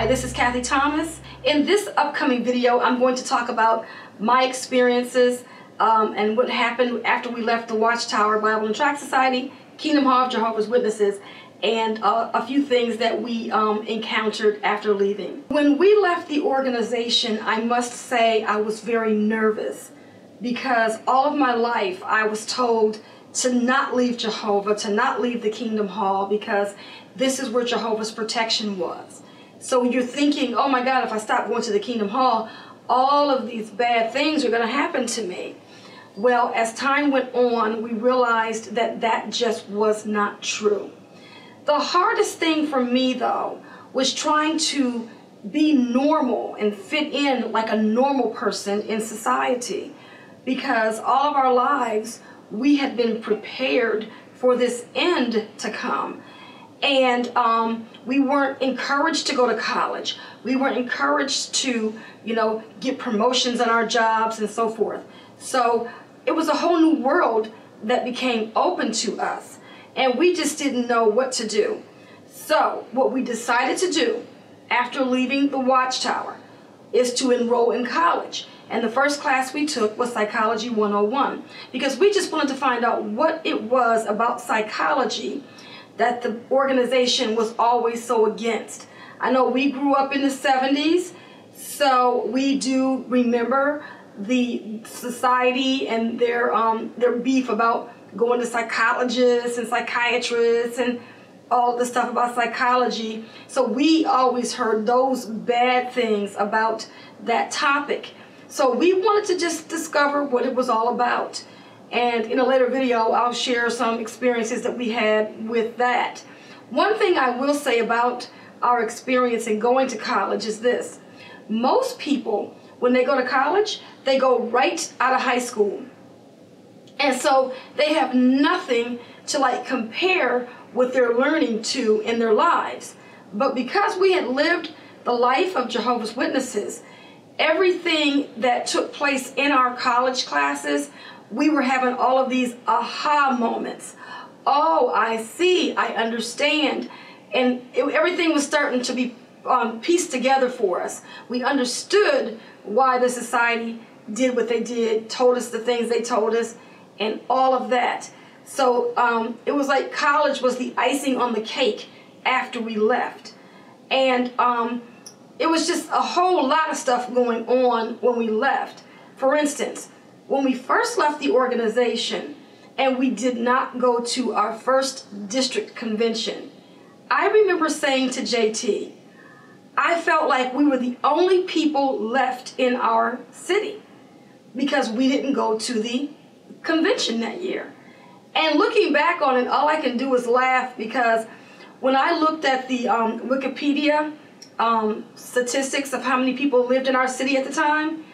Hi, this is Kathy Thomas. In this upcoming video, I'm going to talk about my experiences and what happened after we left the Watchtower Bible and Tract Society, Kingdom Hall of Jehovah's Witnesses, and a few things that we encountered after leaving. When we left the organization, I must say I was very nervous because all of my life I was told to not leave Jehovah, to not leave the Kingdom Hall, because this is where Jehovah's protection was. So you're thinking, oh my God, if I stop going to the Kingdom Hall, all of these bad things are going to happen to me. Well, as time went on, we realized that that just was not true. The hardest thing for me, though, was trying to be normal and fit in like a normal person in society, because all of our lives we had been prepared for this end to come. And we weren't encouraged to go to college. We weren't encouraged to, get promotions in our jobs and so forth. So it was a whole new world that became open to us. And we just didn't know what to do. So what we decided to do after leaving the Watchtower is to enroll in college. And the first class we took was Psychology 101, because we just wanted to find out what it was about psychology that the organization was always so against. I know we grew up in the 70s, so we do remember the society and their beef about going to psychologists and psychiatrists and all the stuff about psychology. So we always heard those bad things about that topic. So we wanted to just discover what it was all about. And in a later video, I'll share some experiences that we had with that. One thing I will say about our experience in going to college is this. Most people, when they go to college, they go right out of high school. And so they have nothing to compare what they're learning to in their lives. But because we had lived the life of Jehovah's Witnesses, everything that took place in our college classes, we were having all of these aha moments. Oh, I see, I understand. And everything was starting to be pieced together for us. We understood why the society did what they did, told us the things they told us, and all of that. So it was like college was the icing on the cake after we left. And it was just a whole lot of stuff going on when we left. For instance, when we first left the organization and we did not go to our first district convention, I remember saying to JT, I felt like we were the only people left in our city because we didn't go to the convention that year. And looking back on it, all I can do is laugh, because when I looked at the Wikipedia statistics of how many people lived in our city at the time,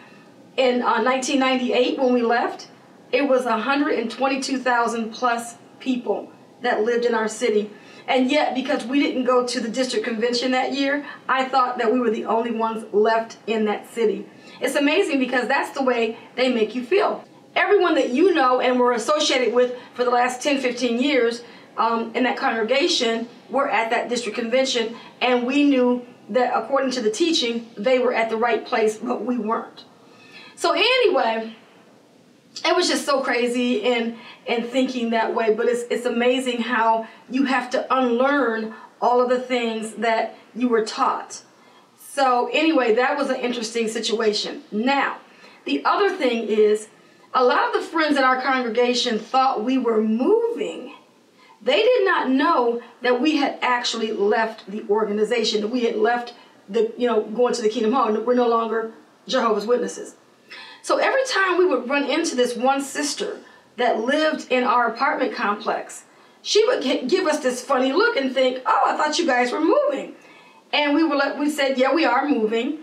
in 1998 when we left, it was 122,000 plus people that lived in our city. And yet, because we didn't go to the district convention that year, I thought that we were the only ones left in that city. It's amazing, because that's the way they make you feel. Everyone that you know and were associated with for the last 10, 15 years in that congregation were at that district convention, and we knew that according to the teaching, they were at the right place, but we weren't. So anyway, it was just so crazy in thinking that way, but it's amazing how you have to unlearn all of the things that you were taught. So anyway, that was an interesting situation. Now, the other thing is, a lot of the friends in our congregation thought we were moving. They did not know that we had actually left the organization, that we had left going to the Kingdom Hall. We're no longer Jehovah's Witnesses. So every time we would run into this one sister that lived in our apartment complex, she would give us this funny look and think, oh, I thought you guys were moving. And we said, yeah, we are moving.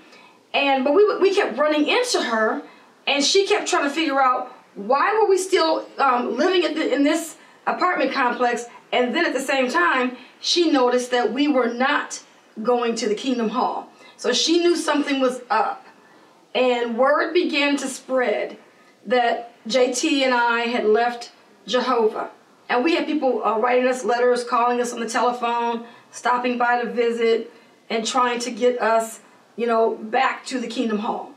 But we kept running into her, and she kept trying to figure out why were we still living in this apartment complex. And then at the same time, she noticed that we were not going to the Kingdom Hall. So she knew something was up. And word began to spread that JT and I had left Jehovah. And we had people writing us letters, calling us on the telephone, stopping by to visit, and trying to get us, back to the Kingdom Hall.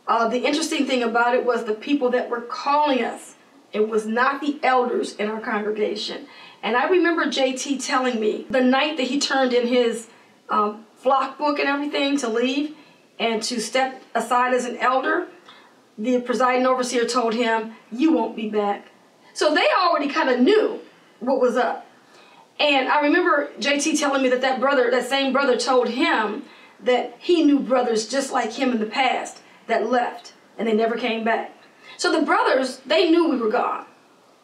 The interesting thing about it was the people that were calling us. It was not the elders in our congregation. And I remember JT telling me the night that he turned in his flock book and everything to leave and to step aside as an elder, the presiding overseer told him, "You won't be back." So they already kind of knew what was up. And I remember JT telling me that same brother told him that he knew brothers just like him in the past that left and they never came back. So the brothers, they knew we were gone.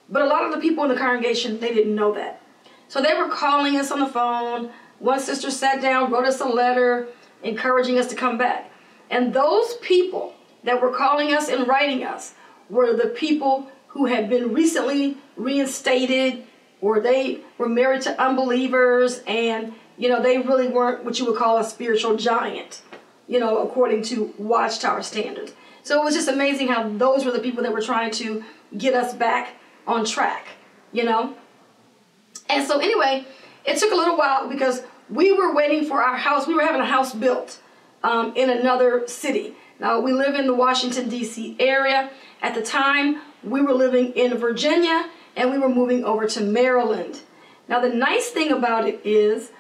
But a lot of the people in the congregation, they didn't know that. So they were calling us on the phone. One sister sat down, wrote us a letter, encouraging us to come back. And those people that were calling us and writing us were the people who had been recently reinstated, or they were married to unbelievers, and they really weren't what you would call a spiritual giant, according to Watchtower standards. So it was just amazing how those were the people that were trying to get us back on track, And so anyway, it took a little while because we were waiting for our house. We were having a house built in another city. Now, we live in the Washington, D.C. area. At the time, we were living in Virginia, and we were moving over to Maryland. Now, the nice thing about it is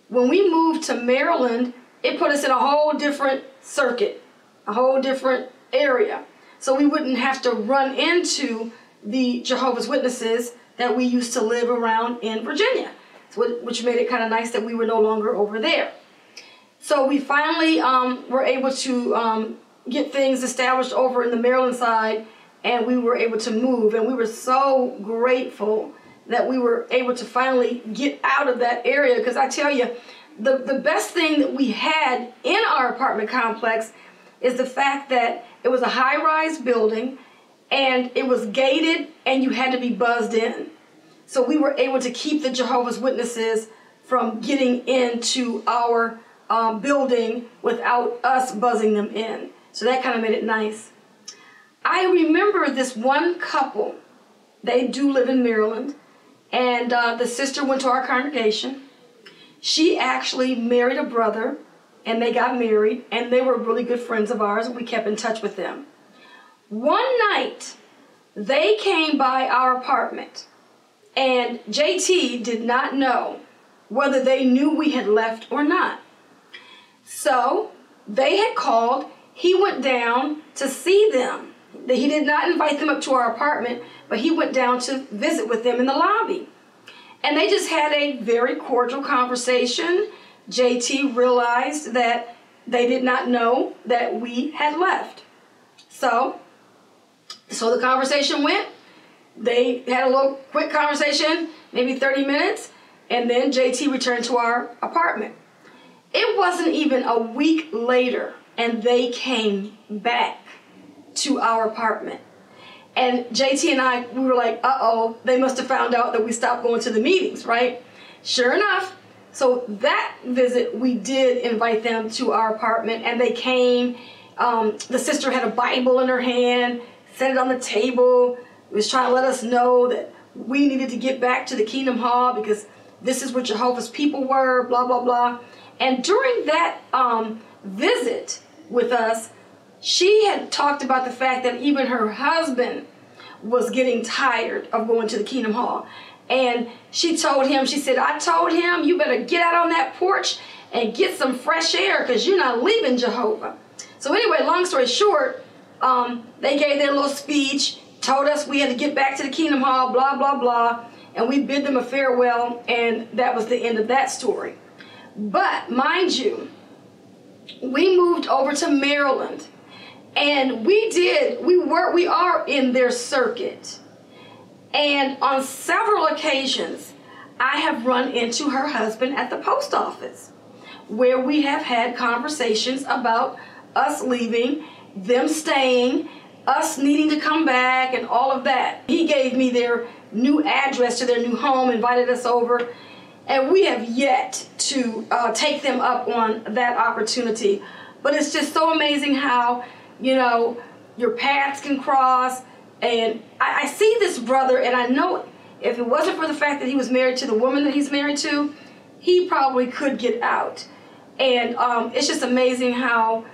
when we moved to Maryland, it put us in a whole different circuit, a whole different area. So we wouldn't have to run into the Jehovah's Witnesses that we used to live around in Virginia, which made it kind of nice that we were no longer over there. So we finally were able to get things established over in the Maryland side, and we were able to move. And we were so grateful that we were able to finally get out of that area, because I tell you, the best thing that we had in our apartment complex is the fact that it was a high-rise building, and it was gated, and you had to be buzzed in. So we were able to keep the Jehovah's Witnesses from getting into our building without us buzzing them in. So that kind of made it nice. I remember this one couple. They do live in Maryland, and the sister went to our congregation. She actually married a brother, and they got married, and they were really good friends of ours, and we kept in touch with them. One night, they came by our apartment, and JT did not know whether they knew we had left or not. So they had called. He went down to see them. He did not invite them up to our apartment, but he went down to visit with them in the lobby. And they just had a very cordial conversation. JT realized that they did not know that we had left. So the conversation went. They had a little quick conversation, maybe 30 minutes, and then JT returned to our apartment. It wasn't even a week later, and they came back to our apartment. And JT and I, we were like, uh-oh, they must have found out that we stopped going to the meetings, right? Sure enough, so that visit, we did invite them to our apartment, and they came. The sister had a Bible in her hand, set it on the table, was trying to let us know that we needed to get back to the Kingdom Hall because this is where Jehovah's people were, blah, blah, blah. And during that visit with us, she had talked about the fact that even her husband was getting tired of going to the Kingdom Hall. And she told him, she said, I told him, you better get out on that porch and get some fresh air because you're not leaving Jehovah. So anyway, long story short, they gave their little speech, told us we had to get back to the Kingdom Hall, blah, blah, blah. And we bid them a farewell, and that was the end of that story. But mind you, we moved over to Maryland, and we are in their circuit. And on several occasions, I have run into her husband at the post office, where we have had conversations about us leaving, them staying, us needing to come back, and all of that. He gave me their new address to their new home, invited us over, and we have yet to take them up on that opportunity. But it's just so amazing how, your paths can cross. And I see this brother, and I know if it wasn't for the fact that he was married to the woman that he's married to, he probably could get out. And it's just amazing how,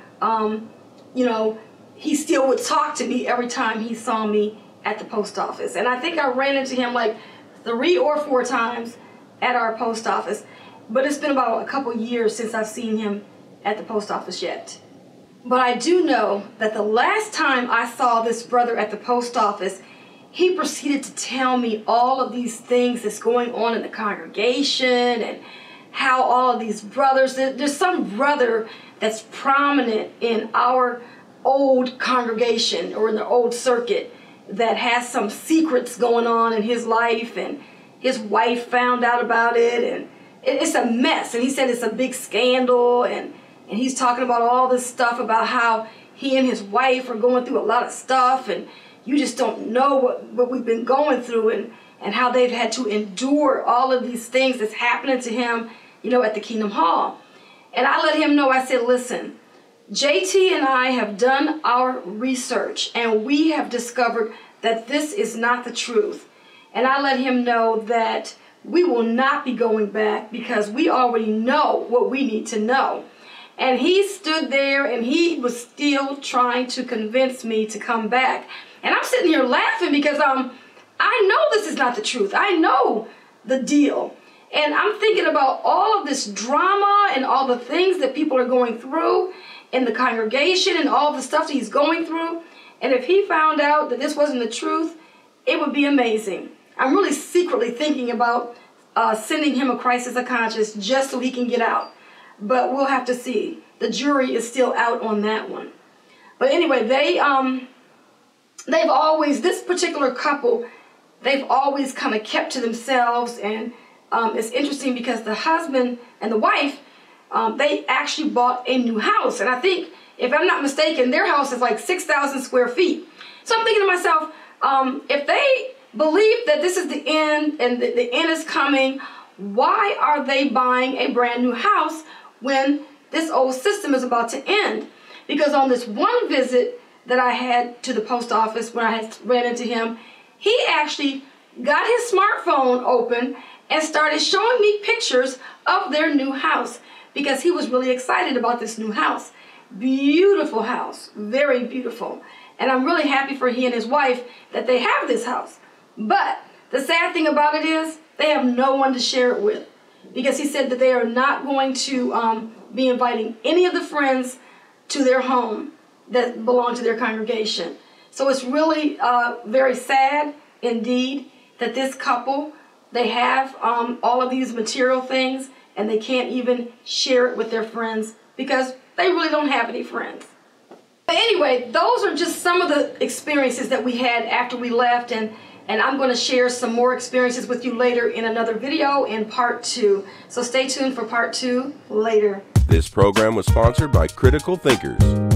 you know, he still would talk to me every time he saw me at the post office. And I think I ran into him like 3 or 4 times at our post office. But it's been about a couple years since I've seen him at the post office yet. But I do know that the last time I saw this brother at the post office, he proceeded to tell me all of these things that's going on in the congregation and how all of these brothers, there's some brother that's prominent in our old congregation or in the old circuit that has some secrets going on in his life, and his wife found out about it, and it's a mess. And he said it's a big scandal, and he's talking about all this stuff about how he and his wife are going through a lot of stuff, and you just don't know what we've been going through, and how they've had to endure all of these things that's happening to him, you know, at the Kingdom Hall. And I let him know, I said, listen, JT and I have done our research, and we have discovered that this is not the truth. And I let him know that we will not be going back because we already know what we need to know. And he stood there and he was still trying to convince me to come back. And I'm sitting here laughing because I know this is not the truth. I know the deal. And I'm thinking about all of this drama and all the things that people are going through in the congregation and all the stuff that he's going through. And if he found out that this wasn't the truth, it would be amazing. I'm really secretly thinking about sending him a crisis of conscience just so he can get out. But we'll have to see. The jury is still out on that one. But anyway, they've always, this particular couple, they've always kind of kept to themselves. And it's interesting because the husband and the wife, they actually bought a new house. And I think, if I'm not mistaken, their house is like 6,000 square feet. So I'm thinking to myself, if they believe that this is the end and the end is coming, why are they buying a brand new house when this old system is about to end? Because on this one visit that I had to the post office when I had ran into him, he actually got his smartphone open and started showing me pictures of their new house because he was really excited about this new house. Beautiful house, very beautiful. And I'm really happy for he and his wife that they have this house. But the sad thing about it is they have no one to share it with, because he said that they are not going to be inviting any of the friends to their home that belong to their congregation. So it's really very sad indeed that this couple, they have all of these material things and they can't even share it with their friends because they really don't have any friends. But anyway, those are just some of the experiences that we had after we left, and I'm going to share some more experiences with you later in another video in part 2. So stay tuned for part 2 later. This program was sponsored by Critical Thinkers.